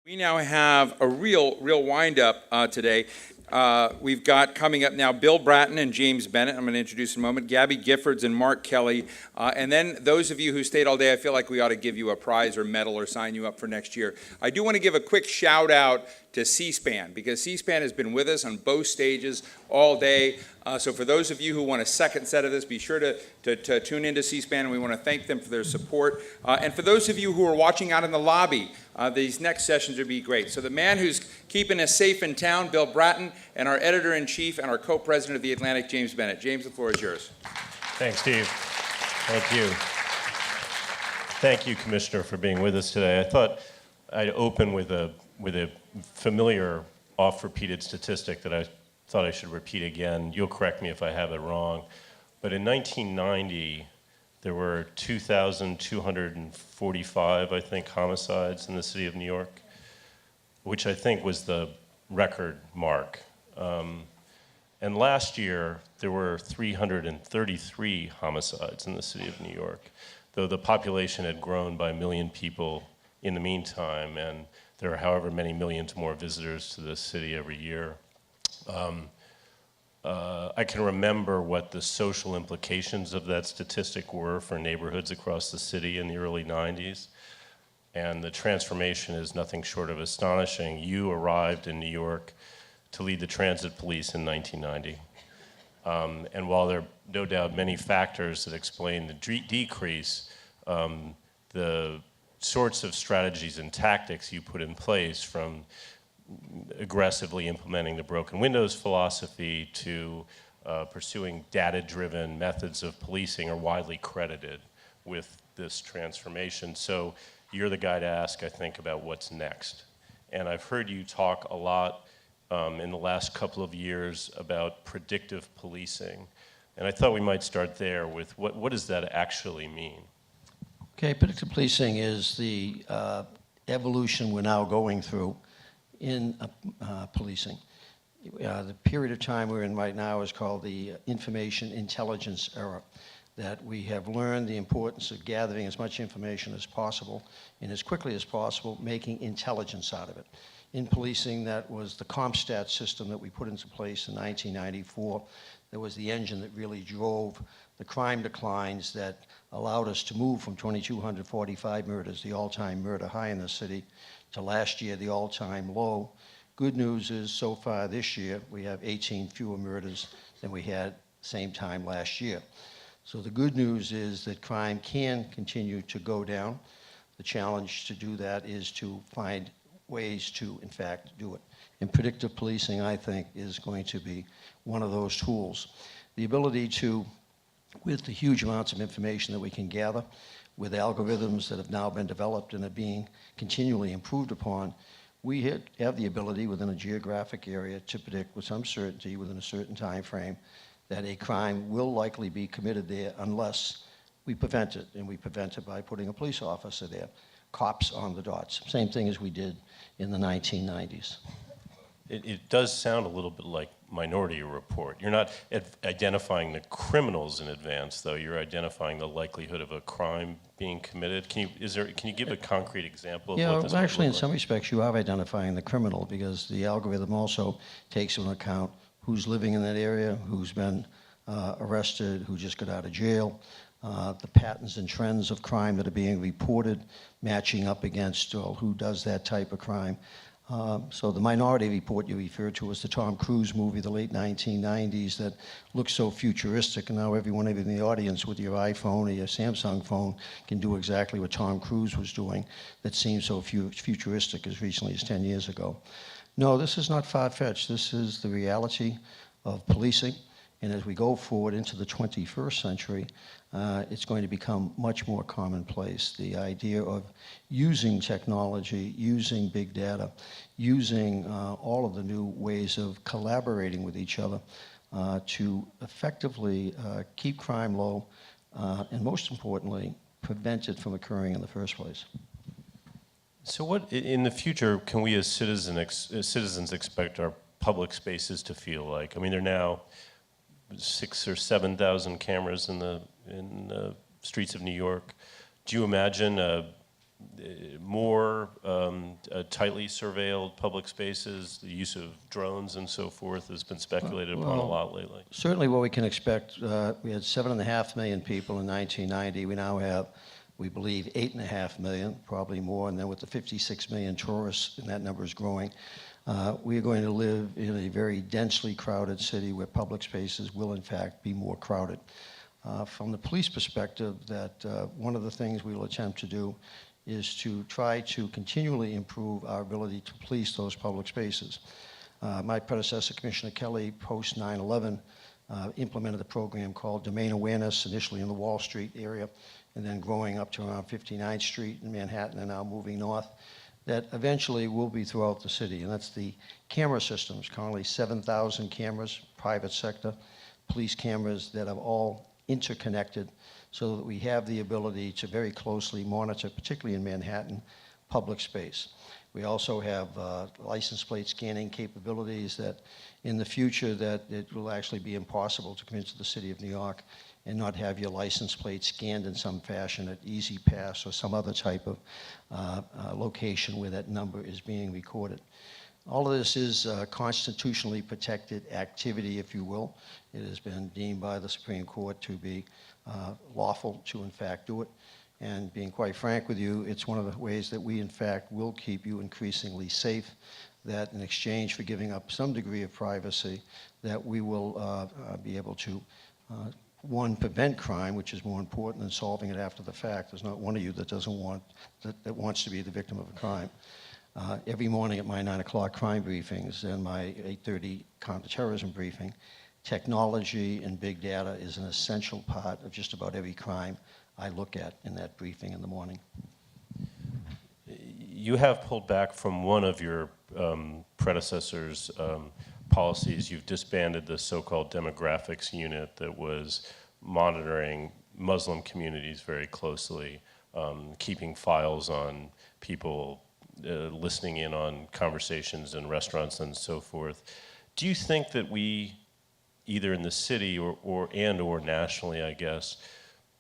We now have a real wind-up today. We've got coming up now Bill Bratton and James Bennet. I'm going to introduce in a moment. Gabby Giffords and Mark Kelly. And then those of you who stayed all day, I feel like we ought to give you a prize or medal or sign you up for next year. I do want to give a quick shout-out to C-SPAN, because C-SPAN has been with us on both stages all day. So for those of you who want a second set of this, be sure to tune into C-SPAN, and we want to thank them for their support. And for those of you who are watching out in the lobby, these next sessions would be great. So the man who's keeping us safe in town, Bill Bratton, and our editor-in-chief and our co-president of The Atlantic, James Bennet. James, the floor is yours. Thanks, Steve. Thank you. Thank you, Commissioner, for being with us today. I thought I'd open with a familiar, oft-repeated statistic that I thought I should repeat again. You'll correct me if I have it wrong. But in 1990, there were 2,245, I think, homicides in the city of New York, which I think was the record mark. And last year, there were 333 homicides in the city of New York, though the population had grown by 1 million people in the meantime, and there are however many millions more visitors to this city every year. I can remember what the social implications of that statistic were for neighborhoods across the city in the early 90s. And the transformation is nothing short of astonishing. You arrived in New York to lead the transit police in 1990. And while there are no doubt many factors that explain the decrease, the sorts of strategies and tactics you put in place, from aggressively implementing the broken windows philosophy to pursuing data-driven methods of policing, are widely credited with this transformation. So you're the guy to ask, I think, about what's next. And I've heard you talk a lot in the last couple of years about predictive policing. And I thought we might start there with what does that actually mean? Okay, predictive policing is the evolution we're now going through in policing. The period of time we're in right now is called the information intelligence era, that we have learned the importance of gathering as much information as possible and as quickly as possible, making intelligence out of it. In policing, that was the CompStat system that we put into place in 1994. That was the engine that really drove the crime declines that allowed us to move from 2,245 murders, the all-time murder high in the city, to last year, the all-time low. Good news is, so far this year, we have 18 fewer murders than we had same time last year. So the good news is that crime can continue to go down. The challenge to do that is to find ways to, in fact, do it. And predictive policing, I think, is going to be one of those tools. The ability to, with the huge amounts of information that we can gather, with algorithms that have now been developed and are being continually improved upon, we have the ability within a geographic area to predict with some certainty within a certain time frame that a crime will likely be committed there unless we prevent it, and we prevent it by putting a police officer there, cops on the dots. Same thing as we did in the 1990s. It does sound a little bit like Minority Report. You're not identifying the criminals in advance, though. You're identifying the likelihood of a crime being committed. Can you give a concrete example of what this might actually, in look like? some respects, you are identifying the criminal, because the algorithm also takes into account who's living in that area, who's been arrested, who just got out of jail, the patterns and trends of crime that are being reported, matching up against who does that type of crime. So the Minority Report you referred to was the Tom Cruise movie, the late 1990s, that looked so futuristic, and now everyone in the audience with your iPhone or your Samsung phone can do exactly what Tom Cruise was doing, that seemed so futuristic as recently as 10 years ago. No, this is not far-fetched. This is the reality of policing, and as we go forward into the 21st century, it's going to become much more commonplace. The idea of using technology, using big data, using all of the new ways of collaborating with each other to effectively keep crime low, and most importantly, prevent it from occurring in the first place. So what, in the future, can we as citizens expect our public spaces to feel like? I mean, there are now 6,000 or 7,000 cameras in the streets of New York. Do you imagine a more tightly surveilled public spaces, the use of drones and so forth has been speculated upon a lot lately? Certainly what we can expect, we had 7.5 million people in 1990. We now have, we believe, 8.5 million, probably more, and then with the 56 million tourists, and that number is growing. We are going to live in a very densely crowded city where public spaces will, in fact, be more crowded. From the police perspective, that one of the things we will attempt to do is to try to continually improve our ability to police those public spaces. My predecessor, Commissioner Kelly, post 9/11, implemented a program called Domain Awareness, initially in the Wall Street area, and then growing up to around 59th Street in Manhattan, and now moving north, that eventually will be throughout the city, and that's the camera systems. Currently 7,000 cameras, private sector, police cameras that are all interconnected so that we have the ability to very closely monitor, particularly in Manhattan, public space. We also have license plate scanning capabilities that in the future that it will actually be impossible to come into the city of New York and not have your license plate scanned in some fashion at Easy Pass or some other type of location where that number is being recorded. All of this is constitutionally protected activity, if you will. It has been deemed by the Supreme Court to be lawful to, in fact, do it. And being quite frank with you, it's one of the ways that we, in fact, will keep you increasingly safe, that in exchange for giving up some degree of privacy, that we will be able to, one, prevent crime, which is more important than solving it after the fact. There's not one of you that doesn't want, that wants to be the victim of a crime. Every morning at my 9 o'clock crime briefings and my 8:30 counterterrorism briefing, technology and big data is an essential part of just about every crime I look at in that briefing in the morning. You have pulled back from one of your predecessors' policies. You've disbanded the so-called demographics unit that was monitoring Muslim communities very closely, keeping files on people, listening in on conversations in restaurants and so forth. Do you think that we, either in the city or nationally, I guess,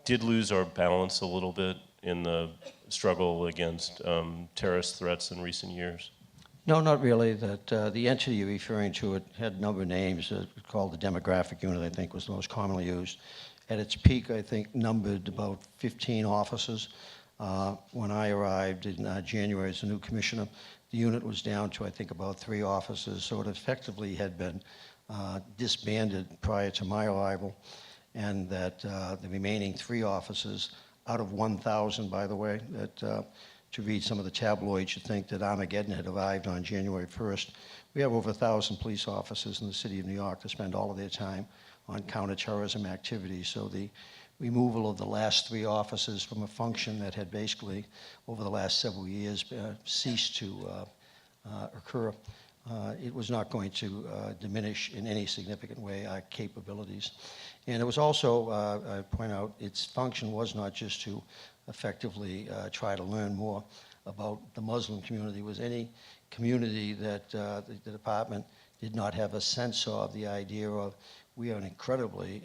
did lose our balance a little bit in the struggle against terrorist threats in recent years? No, not really. That the entity you're referring to, it had a number of names. Called the demographic unit, I think, was the most commonly used. At its peak, I think, numbered about 15 officers. When I arrived in January as a new commissioner, the unit was down to, I think, about 3 officers. So it effectively had been disbanded prior to my arrival, and that the remaining 3 officers, out of 1,000, by the way, that to read some of the tabloids, you'd think that Armageddon had arrived on January 1st. We have over 1,000 police officers in the city of New York that spend all of their time on counterterrorism activities. So the removal of the last 3 officers from a function that had basically, over the last several years, ceased to occur, it was not going to diminish in any significant way our capabilities. And it was also, I point out, its function was not just to effectively try to learn more about the Muslim community. It was any community that the department did not have a sense of, the idea of, we are an incredibly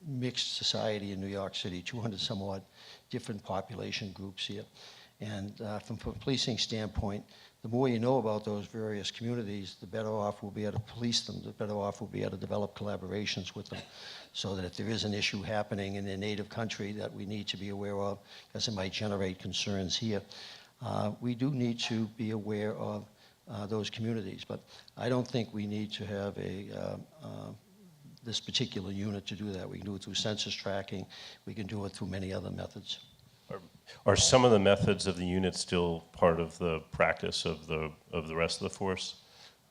mixed society in New York City, 200 some odd different population groups here. And from a policing standpoint, the more you know about those various communities, the better off we'll be able to police them, the better off we'll be able to develop collaborations with them, so that if there is an issue happening in their native country that we need to be aware of, because it might generate concerns here, we do need to be aware of those communities. But I don't think we need to have this particular unit to do that. We can do it through census tracking. We can do it through many other methods. Are some of the methods of the unit still part of the practice of the rest of the force?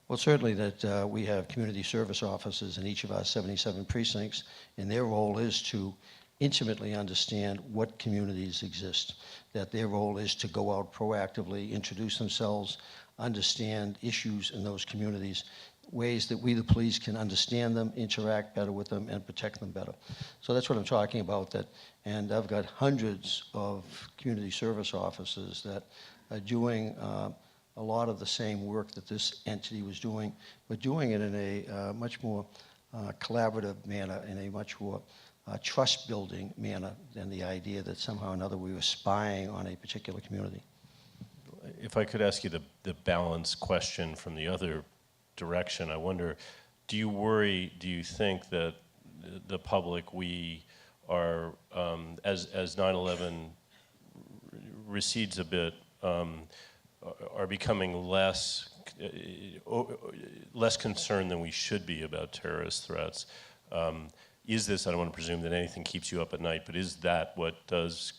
Well, certainly that we have community service officers in each of our 77 precincts, and their role is to intimately understand what communities exist, that their role is to go out proactively, introduce themselves, understand issues in those communities, ways that we, the police, can understand them, interact better with them, and protect them better. So that's what I'm talking about. That, and I've got hundreds of community service officers that are doing a lot of the same work that this entity was doing, but doing it in a much more collaborative manner, in a much more trust-building manner than the idea that somehow or another we were spying on a particular community. If I could ask you the balance question from the other direction, I wonder, do you think that the public, we are, as 9/11 recedes a bit, are becoming less concerned than we should be about terrorist threats? Is this, I don't want to presume that anything keeps you up at night, but is that what does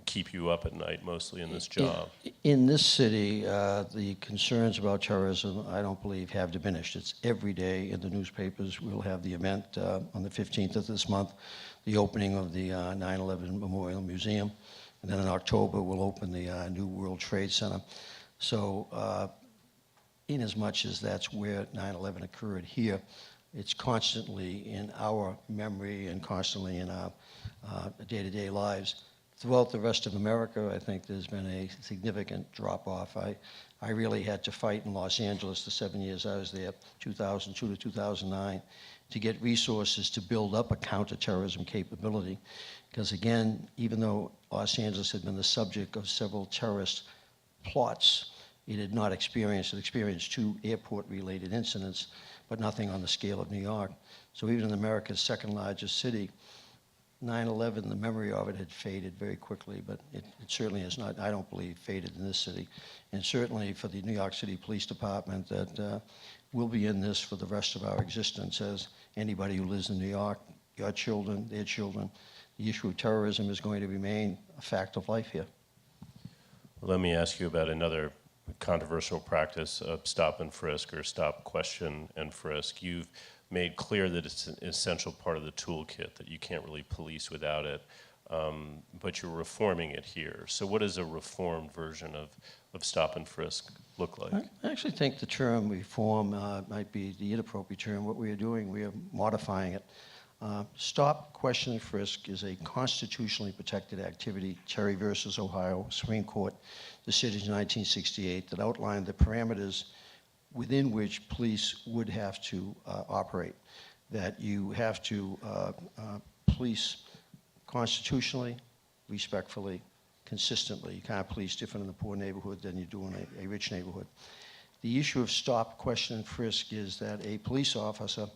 keep you up at night mostly in this job? In this city, the concerns about terrorism, I don't believe, have diminished. It's every day in the newspapers. We'll have the event on the 15th of this month, the opening of the 9/11 Memorial Museum, and then in October we'll open the new World Trade Center. So in as much as that's where 9/11 occurred here, it's constantly in our memory and constantly in our day-to-day lives. Throughout the rest of America, I think there's been a significant drop-off. I really had to fight in Los Angeles the 7 years I was there, 2002 to 2009, to get resources to build up a counterterrorism capability. Because again, even though Los Angeles had been the subject of several terrorist plots, it had not experienced, it experienced 2 airport-related incidents, but nothing on the scale of New York. So even in America's second largest city, 9/11, the memory of it had faded very quickly, but it certainly has not, I don't believe, faded in this city. And certainly for the New York City Police Department, that we'll be in this for the rest of our existence as anybody who lives in New York, your children, their children. The issue of terrorism is going to remain a fact of life here. Let me ask you about another controversial practice of stop and frisk, or stop, question, and frisk. You've made clear that it's an essential part of the toolkit, that you can't really police without it, but you're reforming it here. So what does a reformed version of stop and frisk look like? I actually think the term reform might be the inappropriate term. What we are doing, we are modifying it. Stop, question, and frisk is a constitutionally protected activity. Terry versus Ohio, Supreme Court decision in 1968 that outlined the parameters within which police would have to operate. That you have to police constitutionally, respectfully, consistently. You can't police different in a poor neighborhood than you do in a rich neighborhood. The issue of stop, question, and frisk is that a police officer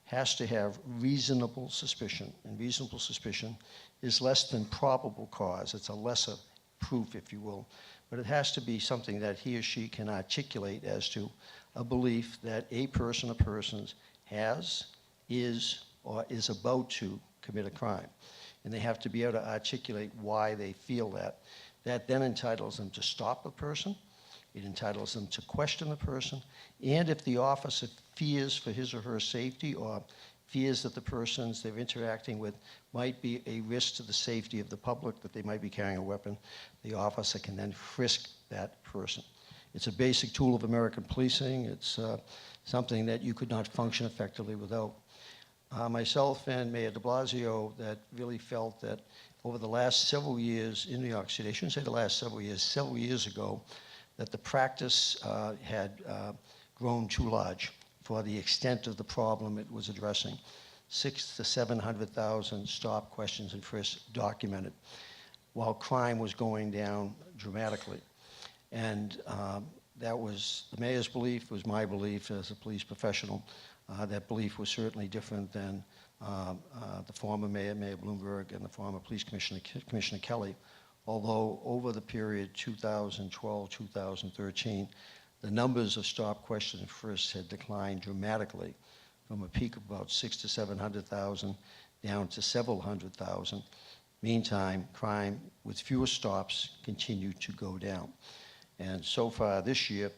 has to have reasonable suspicion, and reasonable suspicion is less than probable cause. It's a lesser proof, if you will, but it has to be something that he or she can articulate as to a belief that a person or persons has, is, or is about to commit a crime. And they have to be able to articulate why they feel that. That then entitles them to stop the person, it entitles them to question the person, and if the officer fears for his or her safety or fears that the persons they're interacting with might be a risk to the safety of the public, that they might be carrying a weapon, the officer can then frisk that person. It's a basic tool of American policing. It's something that you could not function effectively without. Myself and Mayor de Blasio that really felt that over the last several years in New York City, I shouldn't say the last several years ago, that the practice had grown too large for the extent of the problem it was addressing. 600,000 to 700,000 stop, questions, and frisks documented, while crime was going down dramatically. And that was the mayor's belief, was my belief as a police professional. That belief was certainly different than the former mayor, Mayor Bloomberg, and the former police commissioner, Commissioner Kelly. Although over the period 2012-2013, the numbers of stop, question, and frisks had declined dramatically from a peak of about 600,000 to 700,000 down to several hundred thousand. Meantime, crime with fewer stops continued to go down. And so far this year,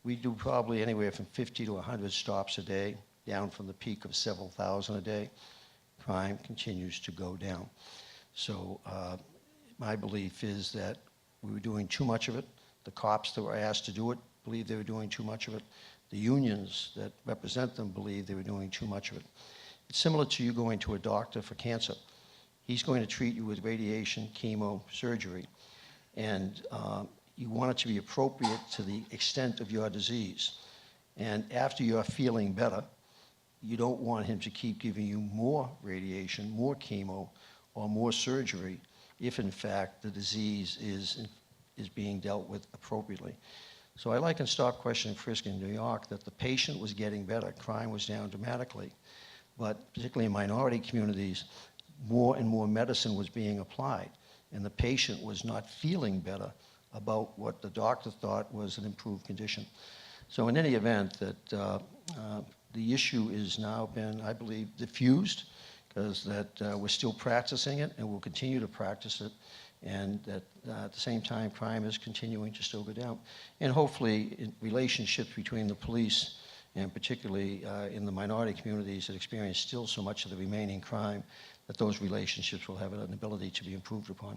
we do probably anywhere from 50 to 100 stops a day, down from the peak of several thousand a day. Crime continues to go down. So my belief is that we were doing too much of it. The cops that were asked to do it believed they were doing too much of it. The unions that represent them believed they were doing too much of it. It's similar to you going to a doctor for cancer. He's going to treat you with radiation, chemo, surgery, and you want it to be appropriate to the extent of your disease. And after you're feeling better, you don't want him to keep giving you more radiation, more chemo, or more surgery if in fact the disease is being dealt with appropriately. So I liken stop, question, and frisk in New York that the patient was getting better, crime was down dramatically, but particularly in minority communities, more and more medicine was being applied, and the patient was not feeling better about what the doctor thought was an improved condition. So in any event, that the issue is now been, I believe, diffused, because that we're still practicing it and we'll continue to practice it, and that at the same time crime is continuing to still go down. And hopefully in relationships between the police and particularly in the minority communities that experience still so much of the remaining crime, that those relationships will have an ability to be improved upon.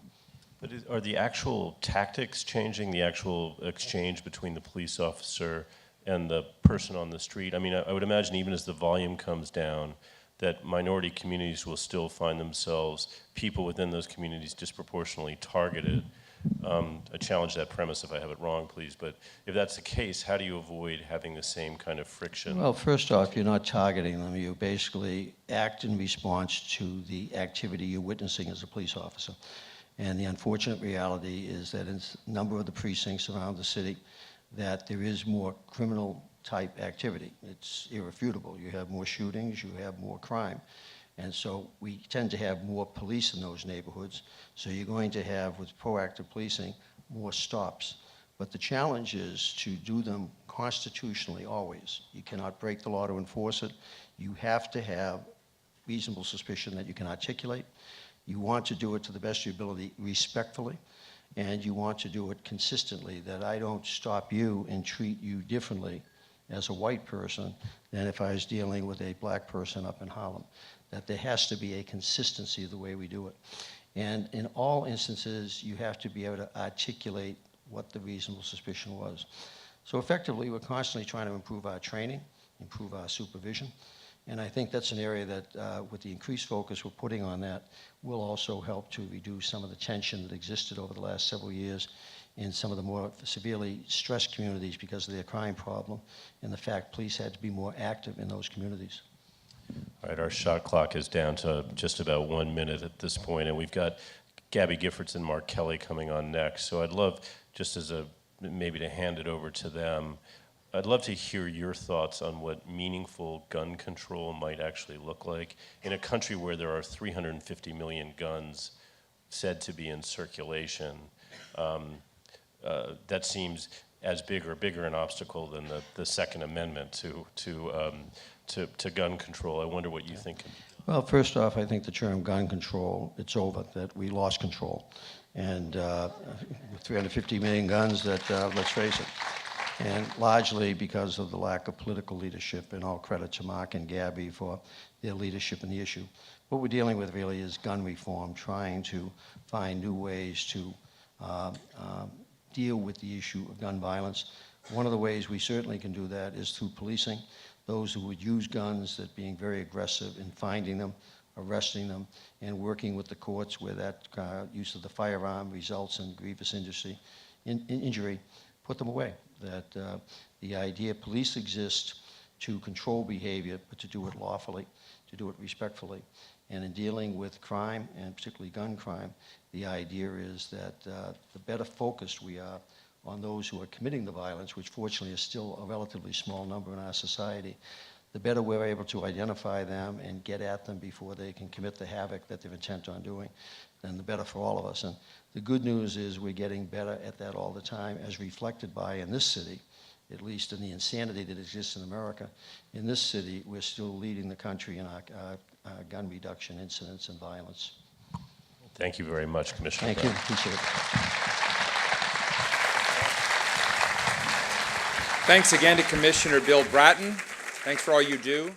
But are the actual tactics changing, the actual exchange between the police officer and the person on the street? I mean, I would imagine even as the volume comes down, that minority communities will still find themselves, people within those communities disproportionately targeted. I challenge that premise if I have it wrong, please, but if that's the case, how do you avoid having the same kind of friction? Well, first off, you're not targeting them. You basically act in response to the activity you're witnessing as a police officer. And the unfortunate reality is that in a number of the precincts around the city, that there is more criminal type activity. It's irrefutable. You have more shootings, you have more crime. And so we tend to have more police in those neighborhoods. So you're going to have, with proactive policing, more stops. But the challenge is to do them constitutionally always. You cannot break the law to enforce it. You have to have reasonable suspicion that you can articulate. You want to do it to the best of your ability respectfully, and you want to do it consistently, that I don't stop you and treat you differently as a white person than if I was dealing with a black person up in Harlem. That there has to be a consistency of the way we do it. And in all instances, you have to be able to articulate what the reasonable suspicion was. So effectively, we're constantly trying to improve our training, improve our supervision. And I think that's an area that, with the increased focus we're putting on that, will also help to reduce some of the tension that existed over the last several years in some of the more severely stressed communities because of their crime problem, and the fact police had to be more active in those communities. All right, our shot clock is down to just about 1 minute at this point, and we've got Gabby Giffords and Mark Kelly coming on next. So I'd love, just as a, maybe to hand it over to them, I'd love to hear your thoughts on what meaningful gun control might actually look like in a country where there are 350 million guns said to be in circulation. That seems as big or bigger an obstacle than the Second Amendment to gun control. I wonder what you think. Well, first off, I think the term gun control, it's over, that we lost control. And with 350 million guns, that let's face it, and largely because of the lack of political leadership, and all credit to Mark and Gabby for their leadership in the issue. What we're dealing with really is gun reform, trying to find new ways to deal with the issue of gun violence. One of the ways we certainly can do that is through policing. Those who would use guns, that being very aggressive in finding them, arresting them, and working with the courts where that use of the firearm results in grievous injury, put them away. That the idea police exist to control behavior, but to do it lawfully, to do it respectfully. And in dealing with crime, and particularly gun crime, the idea is that the better focused we are on those who are committing the violence, which fortunately is still a relatively small number in our society, the better we're able to identify them and get at them before they can commit the havoc that they're intent on doing, then the better for all of us. And the good news is we're getting better at that all the time, as reflected by, in this city, at least in the insanity that exists in America. In this city, we're still leading the country in our gun reduction incidents and violence. Thank you very much, Commissioner. Thank you. Appreciate it. Thanks again to Commissioner Bill Bratton. Thanks for all you do.